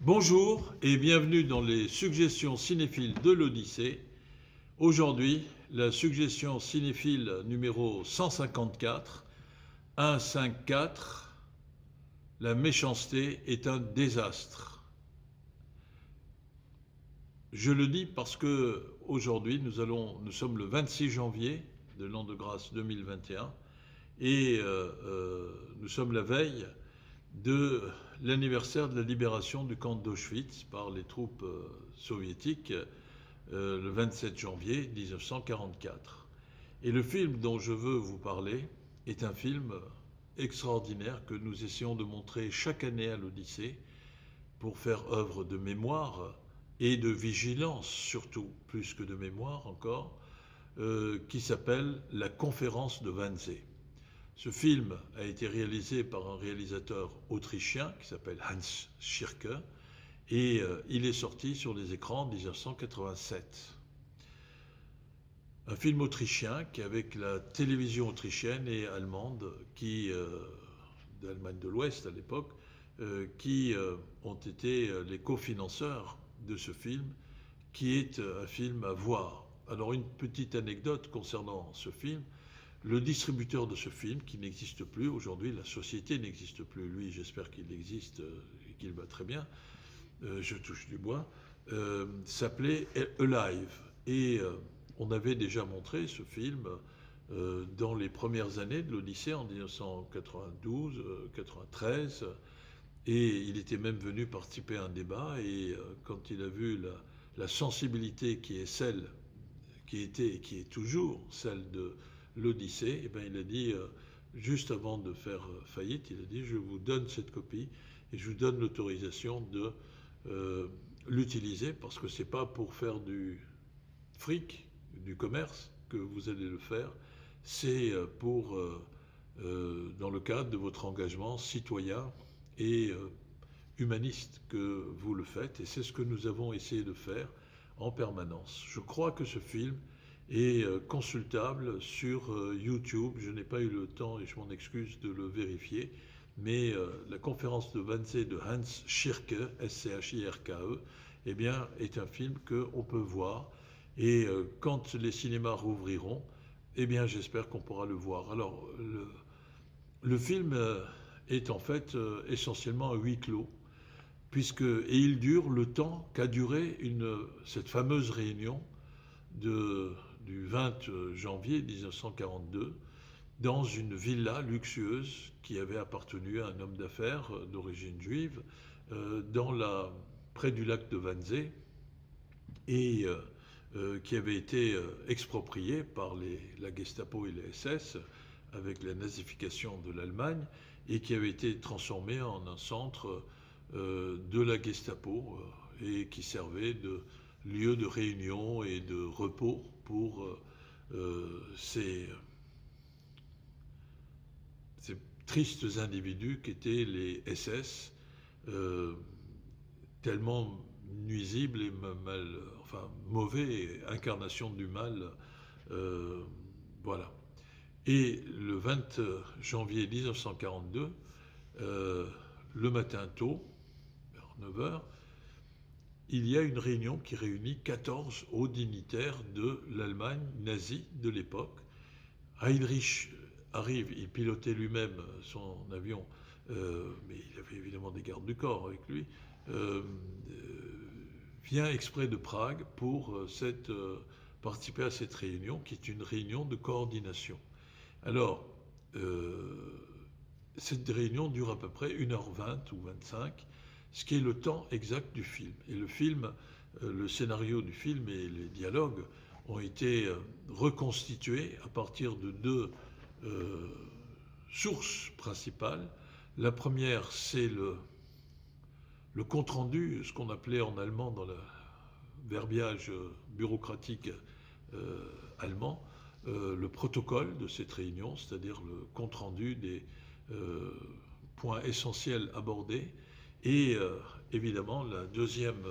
Bonjour et bienvenue dans les suggestions cinéphiles de l'Odyssée. Aujourd'hui, la suggestion cinéphile numéro 154, 154, la méchanceté est un désastre. Je le dis parce que aujourd'hui, nous sommes le 26 janvier de l'an de grâce 2021 et nous sommes la veille de l'anniversaire de la libération du camp d'Auschwitz par les troupes soviétiques le 27 janvier 1944. Et le film dont je veux vous parler est un film extraordinaire que nous essayons de montrer chaque année à l'Odyssée pour faire œuvre de mémoire et de vigilance surtout, plus que de mémoire encore, qui s'appelle La conférence de Wannsee. Ce film a été réalisé par un réalisateur autrichien qui s'appelle Hans Schirke et il est sorti sur les écrans en 1987. Un film autrichien qui, avec la télévision autrichienne et allemande, d'Allemagne de l'Ouest à l'époque, qui ont été les cofinanceurs de ce film, qui est un film à voir. Alors une petite anecdote concernant ce film. Le distributeur de ce film, qui n'existe plus aujourd'hui, la société n'existe plus, lui j'espère qu'il existe et qu'il va très bien, je touche du bois, s'appelait Alive. Et on avait déjà montré ce film dans les premières années de l'Odyssée en 1992-93, et il était même venu participer à un débat, et quand il a vu la sensibilité qui est celle, qui était et qui est toujours celle de l'Odyssée, et bien il a dit, juste avant de faire faillite, il a dit je vous donne cette copie et je vous donne l'autorisation de l'utiliser parce que c'est pas pour faire du fric, du commerce que vous allez le faire, c'est pour dans le cadre de votre engagement citoyen et humaniste que vous le faites, et c'est ce que nous avons essayé de faire en permanence. Je crois que ce film est consultable sur YouTube. Je n'ai pas eu le temps, et je m'en excuse, de le vérifier, mais la conférence de Wannsee de Hans Schirke, S-C-H-I-R-K-E, eh bien, est un film qu'on peut voir, et quand les cinémas rouvriront, eh bien, j'espère qu'on pourra le voir. Alors, le film est en fait essentiellement à huis clos, et il dure le temps qu'a duré cette fameuse réunion du 20 janvier 1942 dans une villa luxueuse qui avait appartenu à un homme d'affaires d'origine juive près du lac de Wannsee, et qui avait été exproprié par la Gestapo et les SS avec la nazification de l'Allemagne, et qui avait été transformé en un centre de la Gestapo et qui servait de lieu de réunion et de repos pour ces tristes individus qu'étaient les SS, tellement nuisibles et mauvais, incarnation du mal. Voilà. Et le 20 janvier 1942, le matin tôt, vers 9 heures, il y a une réunion qui réunit 14 hauts dignitaires de l'Allemagne nazie de l'époque. Heinrich arrive, il pilotait lui-même son avion, mais il avait évidemment des gardes du corps avec lui, vient exprès de Prague pour participer à cette réunion, qui est une réunion de coordination. Alors, cette réunion dure à peu près 1h20 ou 25, ce qui est le temps exact du film. Et le scénario du film et les dialogues ont été reconstitués à partir de deux sources principales. La première, c'est le compte-rendu, ce qu'on appelait en allemand dans le verbiage bureaucratique allemand, le protocole de cette réunion, c'est-à-dire le compte-rendu des points essentiels abordés. Et évidemment, la deuxième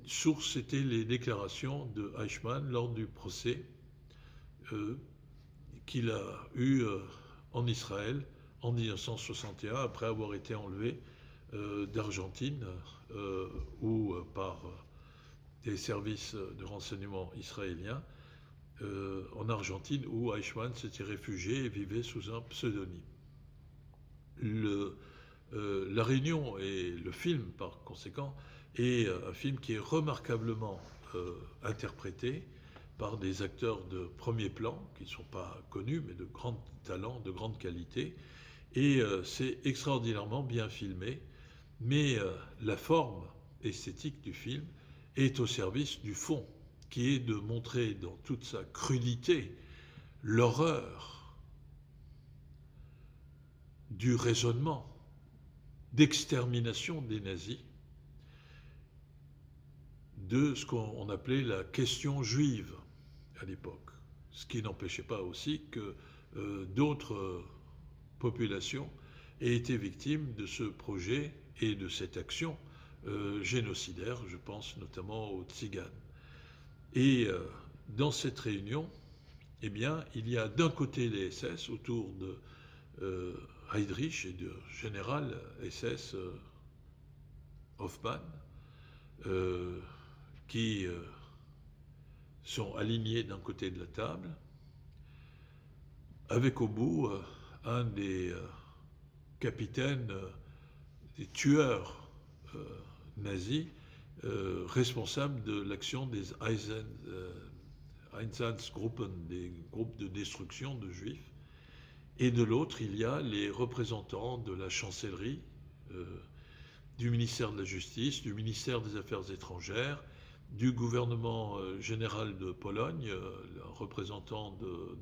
source, c'était les déclarations de Eichmann lors du procès qu'il a eu en Israël en 1961, après avoir été enlevé d'Argentine, ou par des services de renseignement israéliens, en Argentine, où Eichmann s'était réfugié et vivait sous un pseudonyme. La Réunion et le film, par conséquent, est un film qui est remarquablement interprété par des acteurs de premier plan, qui ne sont pas connus, mais de grand talent, de grande qualité. Et c'est extraordinairement bien filmé, mais la forme esthétique du film est au service du fond, qui est de montrer dans toute sa crudité l'horreur du raisonnement d'extermination des nazis, de ce qu'on appelait la question juive à l'époque. Ce qui n'empêchait pas aussi que d'autres populations aient été victimes de ce projet et de cette action génocidaire, je pense notamment aux Tziganes. Et dans cette réunion, eh bien, il y a d'un côté les SS autour de Heydrich et du général SS Hoffmann, qui sont alignés d'un côté de la table, avec au bout un des capitaines, des tueurs nazis, responsables de l'action des Einsatzgruppen, des groupes de destruction de juifs. Et de l'autre, il y a les représentants de la chancellerie, du ministère de la Justice, du ministère des Affaires étrangères, du gouvernement général de Pologne,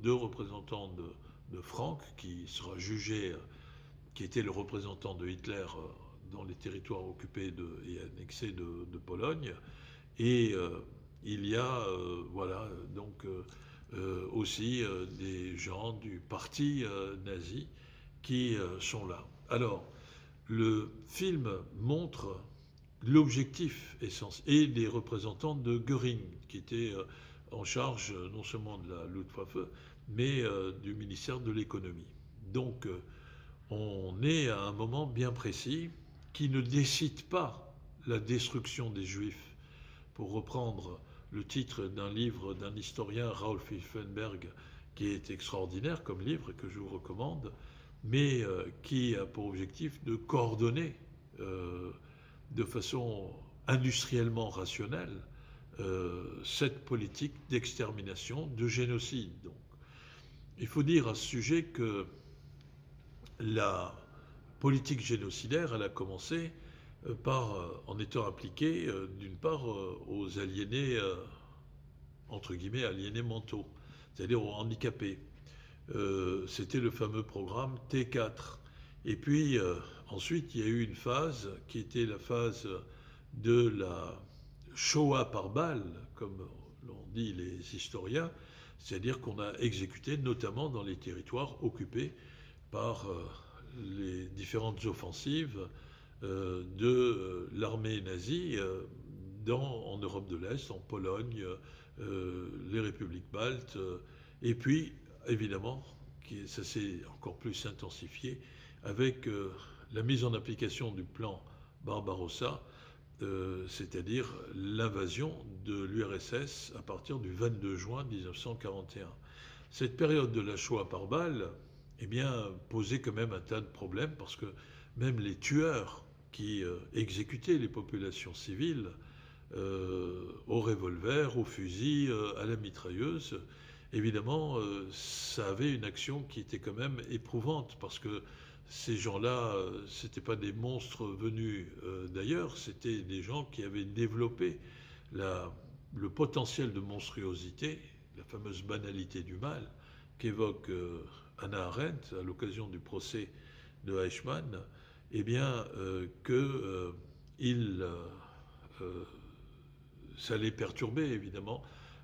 deux représentants de Frank, qui sera jugé, qui était le représentant de Hitler dans les territoires occupés et annexés de Pologne. Et il y a donc aussi des gens du parti nazi qui sont là. Alors, le film montre l'objectif essentiel et des représentants de Göring, qui étaient en charge non seulement de la Luftwaffe, mais du ministère de l'économie. Donc, on est à un moment bien précis qui ne décide pas la destruction des Juifs. Pour reprendre le titre d'un livre d'un historien, Raoul Fiefenberg, qui est extraordinaire comme livre et que je vous recommande, mais qui a pour objectif de coordonner de façon industriellement rationnelle cette politique d'extermination, de génocide. Donc, il faut dire à ce sujet que la politique génocidaire, elle a commencé en étant appliquée d'une part aux aliénés, entre guillemets, aliénés mentaux, c'est-à-dire aux handicapés. C'était le fameux programme T4. Et puis ensuite, il y a eu une phase qui était la phase de la Shoah par balle, comme l'ont dit les historiens, c'est-à-dire qu'on a exécuté notamment dans les territoires occupés par les différentes offensives de l'armée nazie en Europe de l'Est, en Pologne, les républiques baltes, et puis évidemment, ça s'est encore plus intensifié avec la mise en application du plan Barbarossa, c'est-à-dire l'invasion de l'URSS à partir du 22 juin 1941. Cette période de la Shoah par balle, eh bien, posait quand même un tas de problèmes parce que même les tueurs qui exécutaient les populations civiles au revolver, au fusil, à la mitrailleuse, évidemment, ça avait une action qui était quand même éprouvante parce que ces gens-là, c'était pas des monstres venus d'ailleurs, c'était des gens qui avaient développé le potentiel de monstruosité, la fameuse banalité du mal qu'évoque Hannah Arendt à l'occasion du procès de Eichmann, eh bien, ça les perturbait évidemment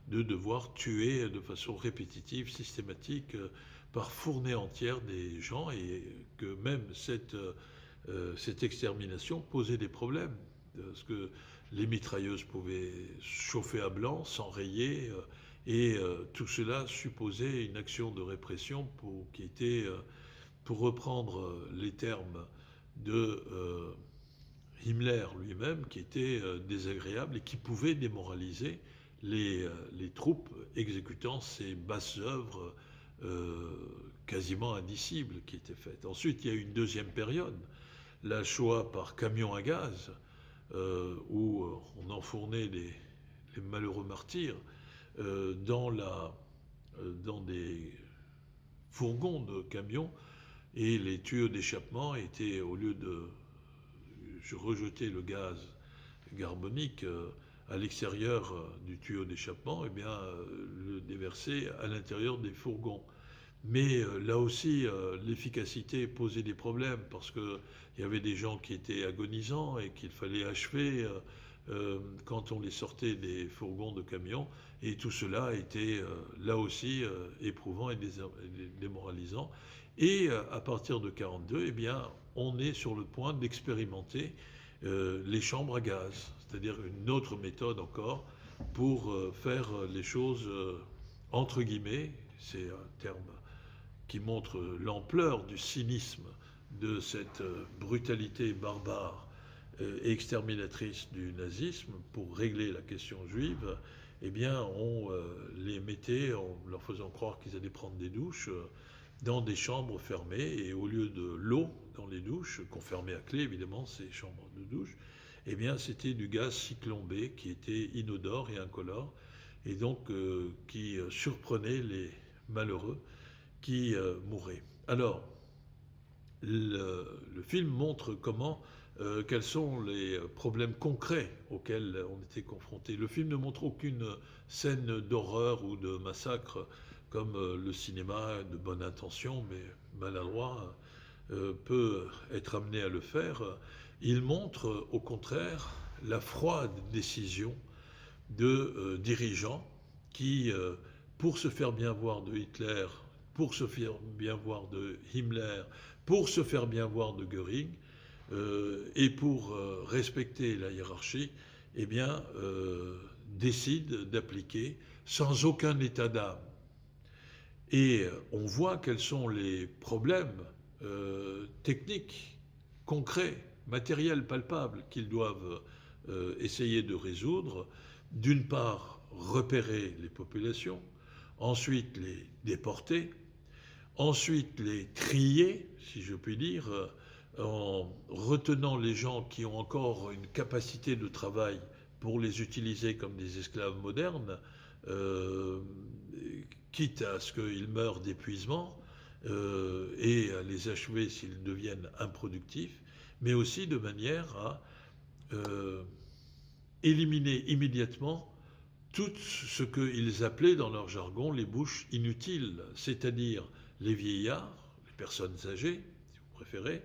de devoir tuer de façon répétitive, systématique, par fournée entière des gens, et que même cette extermination posait des problèmes, parce que les mitrailleuses pouvaient chauffer à blanc, s'enrayer, et tout cela supposait une action de répression qui était, pour reprendre les termes de Himmler lui-même, qui était désagréable et qui pouvait démoraliser les troupes exécutant ces basses œuvres quasiment indicibles qui étaient faites. Ensuite, il y a eu une deuxième période, la Shoah par camion à gaz, où on enfournait les malheureux martyrs dans des fourgons de camions, et les tuyaux d'échappement étaient, au lieu de rejeter le gaz carbonique à l'extérieur du tuyau d'échappement, eh bien, le déverser à l'intérieur des fourgons. Mais là aussi, l'efficacité posait des problèmes parce qu'il y avait des gens qui étaient agonisants et qu'il fallait achever quand on les sortait des fourgons de camions. Et tout cela était là aussi éprouvant et démoralisant. Et à partir de 1942, eh bien, on est sur le point d'expérimenter les chambres à gaz, c'est-à-dire une autre méthode encore pour faire les choses entre guillemets, c'est un terme qui montre l'ampleur du cynisme de cette brutalité barbare et exterminatrice du nazisme pour régler la question juive. Eh bien, on les mettait en leur faisant croire qu'ils allaient prendre des douches dans des chambres fermées, et au lieu de l'eau dans les douches, qu'on fermait à clé évidemment, ces chambres de douche, eh bien c'était du gaz Cyclone B qui était inodore et incolore, et donc qui surprenait les malheureux qui mouraient. Alors, le film montre quels sont les problèmes concrets auxquels on était confronté. Le film ne montre aucune scène d'horreur ou de massacre comme le cinéma de bonne intention, mais maladroit, peut être amené à le faire. Il montre au contraire la froide décision de dirigeants qui, pour se faire bien voir de Hitler, pour se faire bien voir de Himmler, pour se faire bien voir de Göring, et pour respecter la hiérarchie, eh bien, décident d'appliquer sans aucun état d'âme. Et on voit quels sont les problèmes techniques, concrets, matériels, palpables qu'ils doivent essayer de résoudre. D'une part, repérer les populations, ensuite les déporter, ensuite les trier, si je puis dire, en retenant les gens qui ont encore une capacité de travail pour les utiliser comme des esclaves modernes, quitte à ce qu'ils meurent d'épuisement et à les achever s'ils deviennent improductifs, mais aussi de manière à éliminer immédiatement tout ce qu'ils appelaient dans leur jargon les bouches inutiles, c'est-à-dire les vieillards, les personnes âgées, si vous préférez,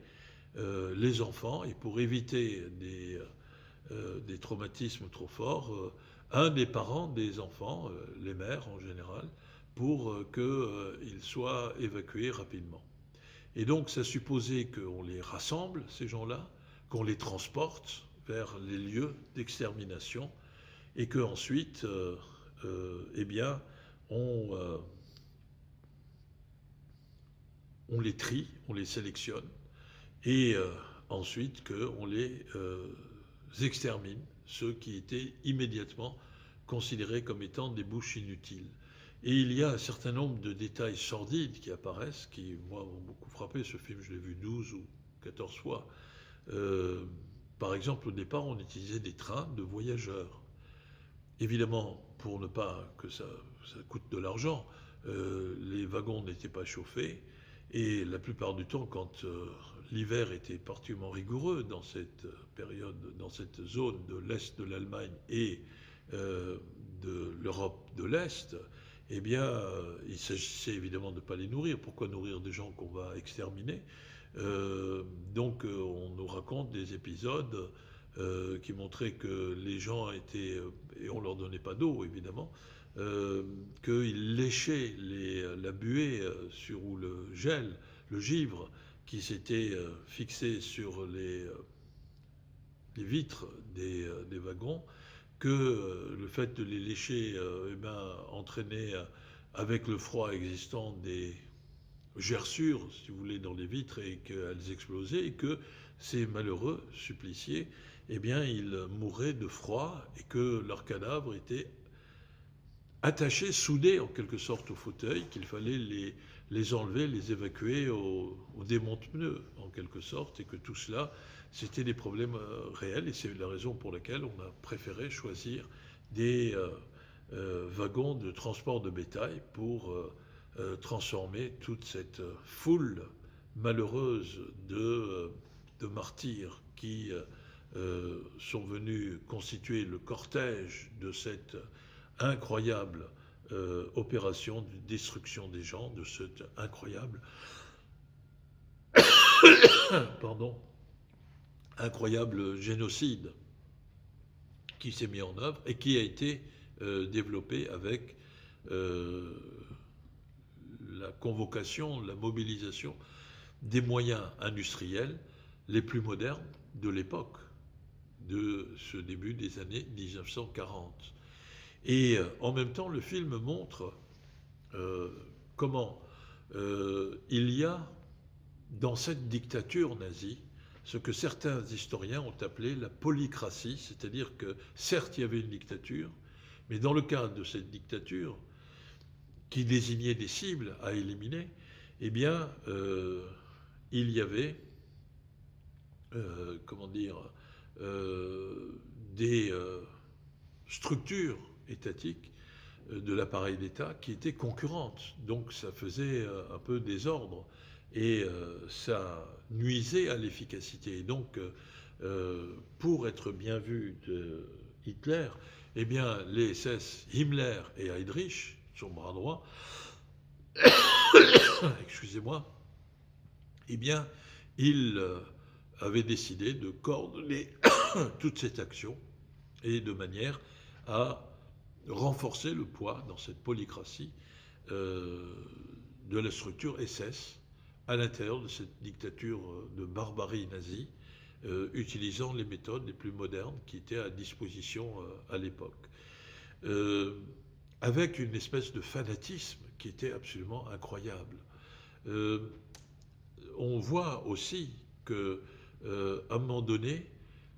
les enfants, et pour éviter des traumatismes trop forts, un des parents des enfants, les mères en général, pour qu'ils soient évacués rapidement. Et donc ça supposait qu'on les rassemble, ces gens-là, qu'on les transporte vers les lieux d'extermination, et qu'ensuite, eh bien, on les trie, on les sélectionne, et ensuite qu'on les extermine, ceux qui étaient immédiatement considérés comme étant des bouches inutiles. Et il y a un certain nombre de détails sordides qui apparaissent, qui, moi, m'ont beaucoup frappé. Ce film, je l'ai vu 12 ou 14 fois. Par exemple, au départ, on utilisait des trains de voyageurs. Évidemment, pour ne pas que ça coûte de l'argent, les wagons n'étaient pas chauffés, et la plupart du temps, quand l'hiver était particulièrement rigoureux dans cette période, dans cette zone de l'Est de l'Allemagne et de l'Europe de l'Est, eh bien, il s'agissait évidemment de ne pas les nourrir. Pourquoi nourrir des gens qu'on va exterminer ? Donc, on nous raconte des épisodes qui montraient que les gens étaient, et on ne leur donnait pas d'eau évidemment, qu'ils léchaient la buée ou le gel, le givre qui s'était fixé sur les vitres des wagons, que le fait de les lécher entraînait avec le froid existant des gerçures, si vous voulez, dans les vitres et qu'elles explosaient, et que ces malheureux suppliciés, eh bien, ils mouraient de froid et que leurs cadavres étaient attachés, soudés en quelque sorte au fauteuil, qu'il fallait les enlever, les évacuer au démonte-pneus en quelque sorte, et que tout cela, c'était des problèmes réels, et c'est la raison pour laquelle on a préféré choisir des wagons de transport de bétail pour transformer toute cette foule malheureuse de martyrs qui sont venus constituer le cortège de cette incroyable opération de destruction des gens, de cet incroyable, pardon, incroyable génocide qui s'est mis en œuvre et qui a été développé avec la convocation, la mobilisation des moyens industriels les plus modernes de l'époque, de ce début des années 1940. Et en même temps, le film montre comment il y a dans cette dictature nazie ce que certains historiens ont appelé la polycratie, c'est-à-dire que certes il y avait une dictature, mais dans le cadre de cette dictature, qui désignait des cibles à éliminer, eh bien, il y avait, comment dire, des structures étatiques de l'appareil d'État qui étaient concurrentes. Donc ça faisait un peu désordre et ça nuisait à l'efficacité. Et donc, pour être bien vu de Hitler, eh bien, les SS, Himmler et Heydrich, son bras droit, excusez-moi, eh bien, ils avaient décidé de coordonner toute cette action et de manière à renforcer le poids dans cette polycratie de la structure SS à l'intérieur de cette dictature de barbarie nazie, utilisant les méthodes les plus modernes qui étaient à disposition à l'époque. Avec une espèce de fanatisme qui était absolument incroyable. On voit aussi qu'à un moment donné,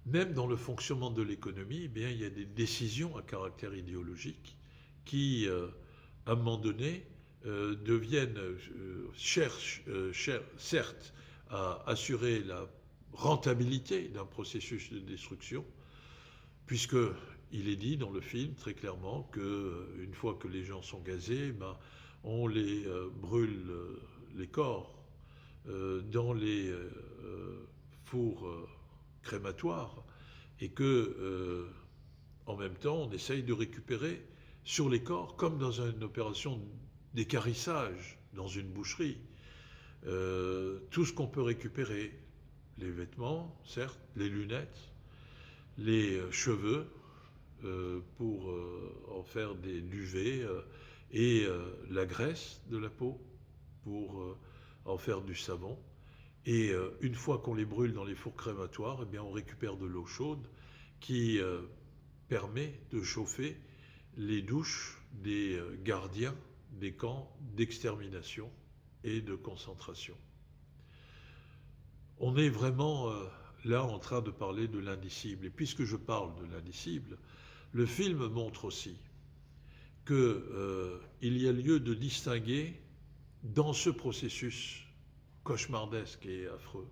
même dans le fonctionnement de l'économie, eh bien, il y a des décisions à caractère idéologique qui, à un moment donné, deviennent, cherchent certes à assurer la rentabilité d'un processus de destruction, puisqu'il est dit dans le film très clairement qu'une fois que les gens sont gazés, ben, on les brûle les corps dans les fours crématoires et que, en même temps, on essaye de récupérer sur les corps, comme dans une opération d'équarrissage dans une boucherie, tout ce qu'on peut récupérer, les vêtements, certes, les lunettes, les cheveux, pour en faire des duvets, et la graisse de la peau pour en faire du savon. Et une fois qu'on les brûle dans les fours crématoires, eh bien, on récupère de l'eau chaude qui permet de chauffer les douches des gardiens des camps d'extermination et de concentration. On est vraiment là en train de parler de l'indicible. Et puisque je parle de l'indicible, le film montre aussi qu'il y a lieu de distinguer dans ce processus cauchemardesque et affreux,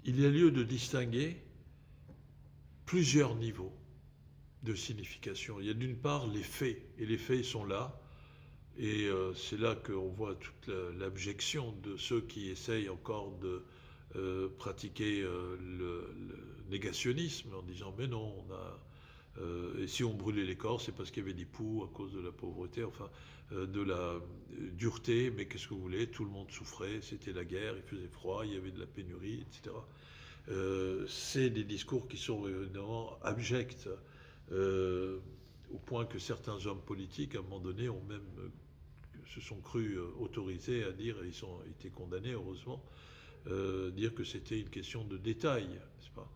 il y a lieu de distinguer plusieurs niveaux de signification. Il y a d'une part les faits, et les faits sont là, et c'est là qu'on voit toute l'abjection de ceux qui essayent encore de pratiquer le négationnisme en disant mais non, et si on brûlait les corps, c'est parce qu'il y avait des poux à cause de la pauvreté, enfin de la dureté, mais qu'est-ce que vous voulez, tout le monde souffrait, c'était la guerre, il faisait froid, il y avait de la pénurie, etc. C'est des discours qui sont évidemment abjects, au point que certains hommes politiques, à un moment donné, ont même se sont crus autorisés à dire, et ils ont été condamnés heureusement, dire que c'était une question de détail, n'est-ce pas ?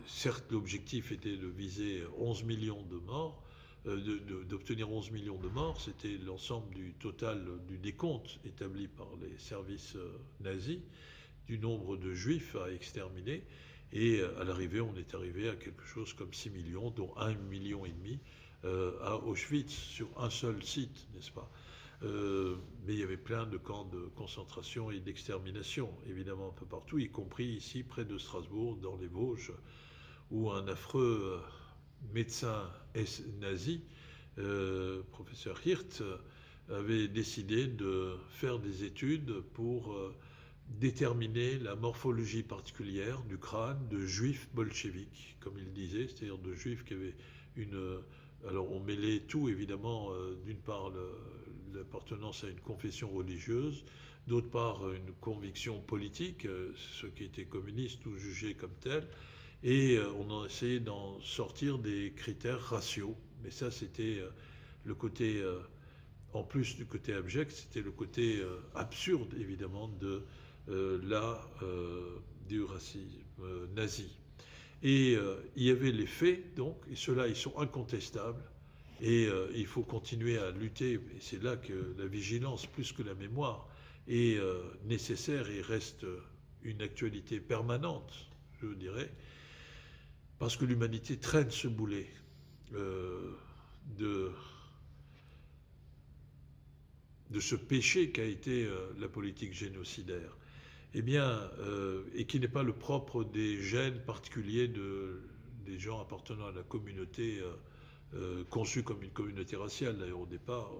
Certes, l'objectif était de viser 11 millions de morts, d'obtenir 11 millions de morts, c'était l'ensemble du total du décompte établi par les services nazis, du nombre de juifs à exterminer. Et à l'arrivée, on est arrivé à quelque chose comme 6 millions, dont 1,5 million à Auschwitz, sur un seul site, n'est-ce pas? Mais il y avait plein de camps de concentration et d'extermination, évidemment, un peu partout, y compris ici, près de Strasbourg, dans les Vosges, où un affreux médecin nazi, professeur Hirt, avait décidé de faire des études pour déterminer la morphologie particulière du crâne de juifs bolcheviques, comme il disait, c'est-à-dire de juifs qui avaient une... Alors on mêlait tout, évidemment, d'une part l'appartenance à une confession religieuse, d'autre part une conviction politique, ceux qui étaient communistes ou jugés comme tels, et on a essayé d'en sortir des critères raciaux. Mais ça, c'était le côté, en plus du côté abject, c'était le côté absurde, évidemment, du racisme nazi. Et il y avait les faits, donc, et ceux-là, ils sont incontestables. Et il faut continuer à lutter. Et c'est là que la vigilance, plus que la mémoire, est nécessaire et reste une actualité permanente, je dirais, parce que l'humanité traîne ce boulet de ce péché qu'a été la politique génocidaire. Eh bien, et qui n'est pas le propre des gènes particuliers des gens appartenant à la communauté conçue comme une communauté raciale, d'ailleurs au départ,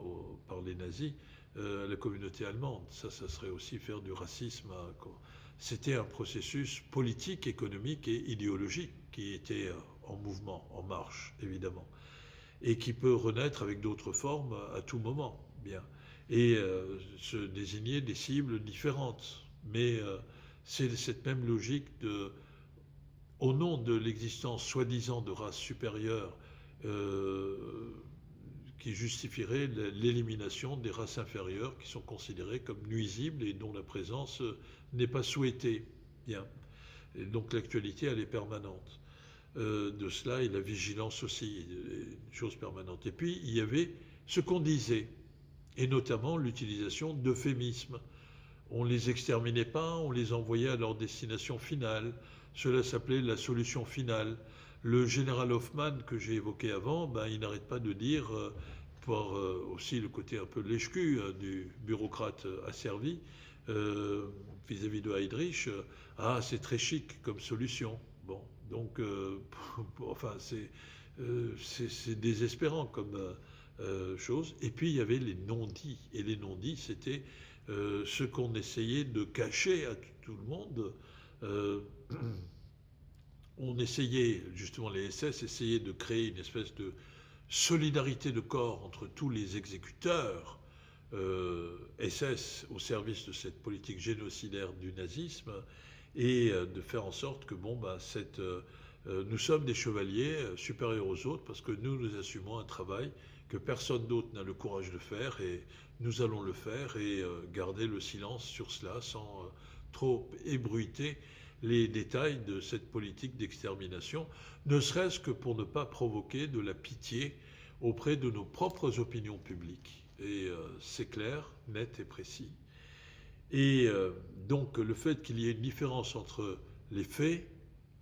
par les nazis, la communauté allemande. Ça serait aussi faire du racisme. C'était un processus politique, économique et idéologique qui était en mouvement, en marche, évidemment, et qui peut renaître avec d'autres formes à tout moment, bien, et se désigner des cibles différentes. Mais c'est cette même logique au nom de l'existence soi-disant de races supérieures qui justifierait l'élimination des races inférieures qui sont considérées comme nuisibles et dont la présence n'est pas souhaitée. Bien. Et donc l'actualité, elle est permanente. De cela et la vigilance aussi, une chose permanente. Et puis il y avait ce qu'on disait, et notamment l'utilisation d'euphémismes. On ne les exterminait pas, on les envoyait à leur destination finale. Cela s'appelait la solution finale. Le général Hoffmann, que j'ai évoqué avant, il n'arrête pas de dire, pour aussi le côté un peu lèche-cul du bureaucrate asservi, vis-à-vis de Heydrich, c'est très chic comme solution. Bon, donc, enfin, c'est désespérant comme chose. Et puis, il y avait les non-dits. Et les non-dits, c'était ce qu'on essayait de cacher à tout le monde. On essayait, justement, les SS essayaient de créer une espèce de solidarité de corps entre tous les exécuteurs SS au service de cette politique génocidaire du nazisme, et de faire en sorte que nous sommes des chevaliers supérieurs aux autres parce que nous assumons un travail que personne d'autre n'a le courage de faire, et nous allons le faire, et garder le silence sur cela sans trop ébruiter les détails de cette politique d'extermination, ne serait-ce que pour ne pas provoquer de la pitié auprès de nos propres opinions publiques. Et c'est clair, net et précis. Et donc le fait qu'il y ait une différence entre les faits,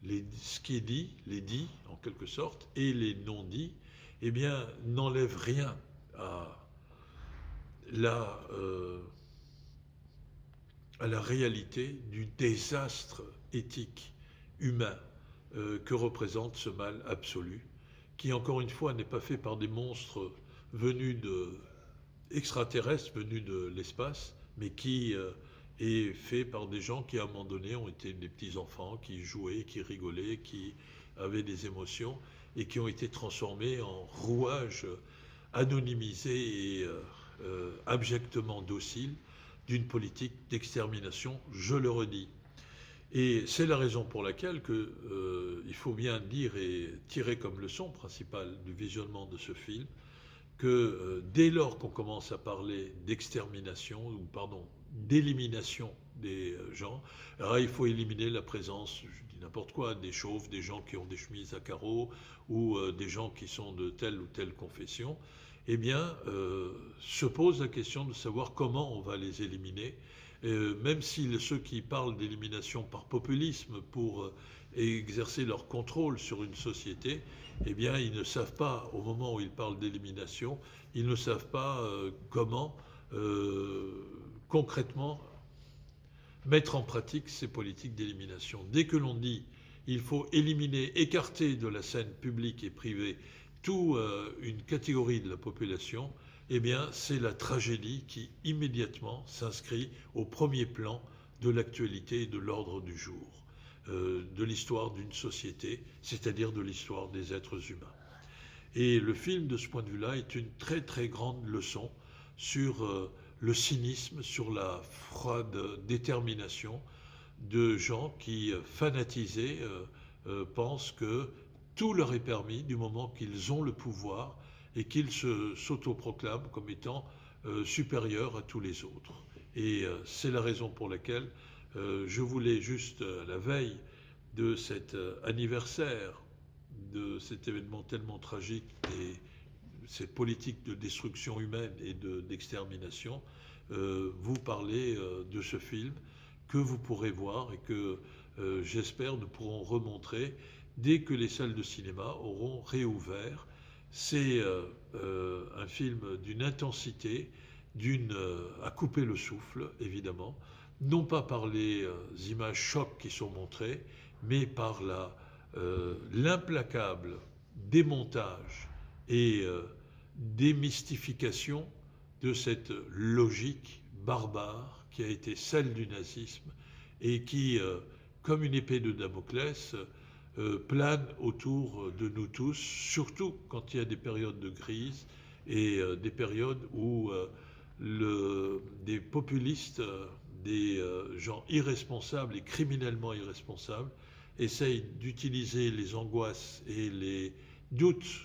ce qui est dit, les dits en quelque sorte, et les non-dits, eh bien, n'enlève rien à la réalité du désastre éthique, humain, que représente ce mal absolu, qui, encore une fois, n'est pas fait par des monstres extraterrestres venus de l'espace, mais qui est fait par des gens qui, à un moment donné, ont été des petits-enfants, qui jouaient, qui rigolaient, qui avaient des émotions, et qui ont été transformés en rouages anonymisés et abjectement dociles d'une politique d'extermination, je le redis. Et c'est la raison pour laquelle il faut bien dire et tirer comme leçon principale du visionnement de ce film que dès lors qu'on commence à parler d'extermination, ou pardon, d'élimination des gens. Alors il faut éliminer la présence, je dis n'importe quoi, des chauves, des gens qui ont des chemises à carreaux ou des gens qui sont de telle ou telle confession. Eh bien, se pose la question de savoir comment on va les éliminer, même si ceux qui parlent d'élimination par populisme pour exercer leur contrôle sur une société, eh bien, ils ne savent pas, au moment où ils parlent d'élimination, ils ne savent pas comment concrètement mettre en pratique ces politiques d'élimination. Dès que l'on dit il faut éliminer, écarter de la scène publique et privée toute une catégorie de la population, eh bien, c'est la tragédie qui immédiatement s'inscrit au premier plan de l'actualité et de l'ordre du jour, de l'histoire d'une société, c'est-à-dire de l'histoire des êtres humains. Et le film, de ce point de vue-là, est une très très grande leçon sur le cynisme, sur la froide détermination de gens qui, fanatisés, pensent que tout leur est permis du moment qu'ils ont le pouvoir et qu'ils s'autoproclament comme étant supérieurs à tous les autres. Et c'est la raison pour laquelle je voulais juste, à la veille de cet anniversaire, de cet événement tellement tragique et cette politique de destruction humaine et d'extermination, vous parler de ce film que vous pourrez voir et que j'espère nous pourrons remontrer dès que les salles de cinéma auront réouvert. C'est un film d'une intensité, à couper le souffle, évidemment, non pas par les images chocs qui sont montrées, mais par l'implacable démontage et démystification de cette logique barbare qui a été celle du nazisme et qui, comme une épée de Damoclès, plane autour de nous tous, surtout quand il y a des périodes de crise et des périodes où des populistes, des gens irresponsables et criminellement irresponsables essayent d'utiliser les angoisses et les doutes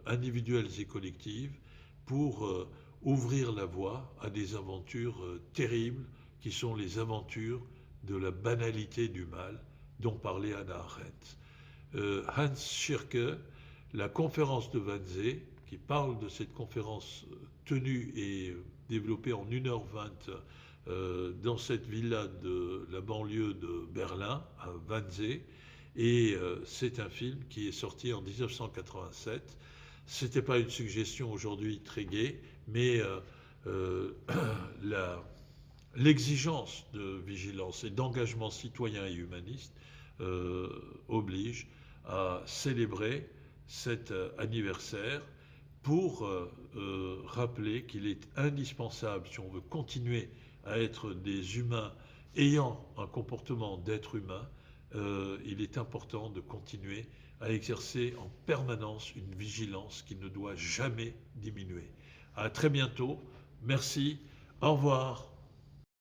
individuels et collectifs pour ouvrir la voie à des aventures terribles qui sont les aventures de la banalité du mal dont parlait Hannah Arendt. Hans Schirke, la conférence de Wannsee, qui parle de cette conférence tenue et développée en 1h20 dans cette villa de la banlieue de Berlin, à Wannsee, et c'est un film qui est sorti en 1987. C'était pas une suggestion aujourd'hui très gaie, mais l'exigence de vigilance et d'engagement citoyen et humaniste oblige à célébrer cet anniversaire pour rappeler qu'il est indispensable, si on veut continuer à être des humains ayant un comportement d'être humain, il est important de continuer à exercer en permanence une vigilance qui ne doit jamais diminuer. À très bientôt. Merci. Au revoir.